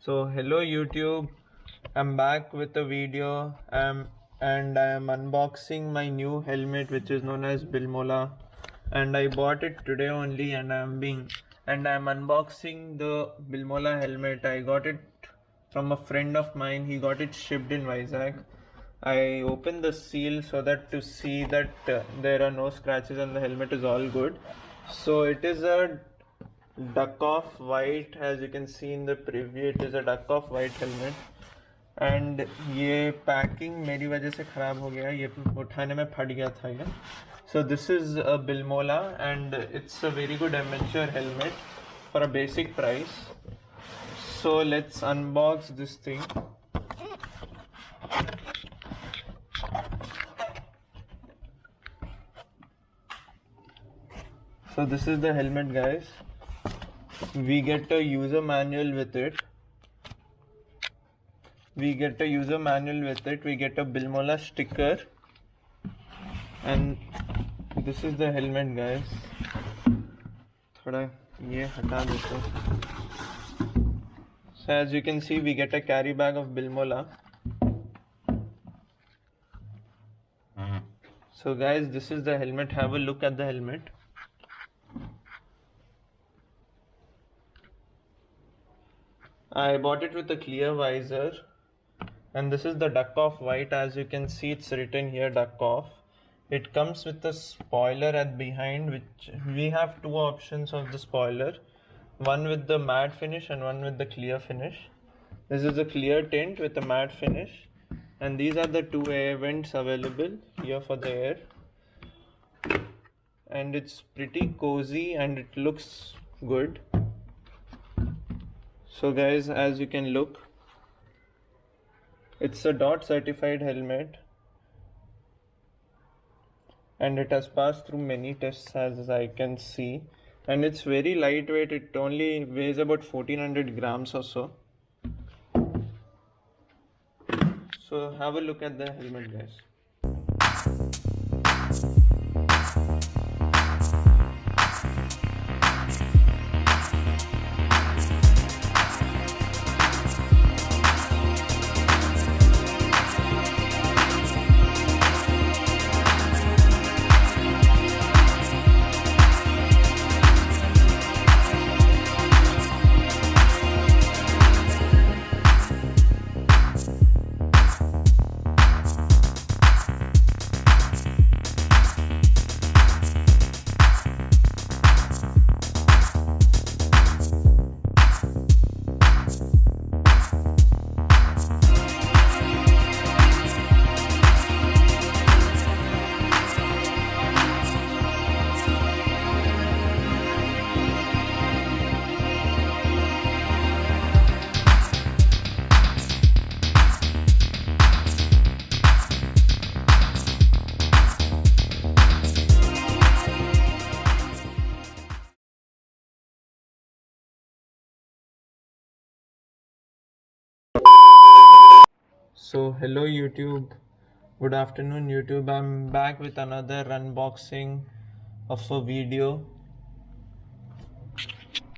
So hello YouTube, I'm back with a video and I am unboxing my new helmet which is known as Bilmola, and I bought it today only and I'm unboxing the Bilmola helmet. I got it from a friend of mine. He got it shipped in Vizag. I opened the seal so that to see that there are no scratches and the helmet is all good. So it is a duck off white, as you can see in the preview. It is a duck off white helmet and ये packing मेरी वजह से ख़राब हो गया, ये उठाने में फट गया था ये. So this is a Bilmola and it's a very good amateur helmet for a basic price. So let's unbox this thing. So this is the helmet, guys. We get a user manual with it. We get a Bilmola sticker, and this is the helmet, guys. थोड़ा ये हटा देते. So as you can see, we get a carry bag of Bilmola. So guys, this is the helmet. Have a look at the helmet. I bought it with a clear visor, and this is the duck off white. As you can see, it's written here duck off. It comes with a spoiler at behind, which we have two options of the spoiler, one with the matte finish and one with the clear finish. This is a clear tint with a matte finish, and these are the two air vents available here for the air, and it's pretty cozy and it looks good. So guys, as you can look, it's a DOT certified helmet and it has passed through many tests, as I can see, and it's very lightweight. It only weighs about 1400 grams or so. So have a look at the helmet, guys. So hello YouTube, good afternoon YouTube. I'm back with another unboxing of a video.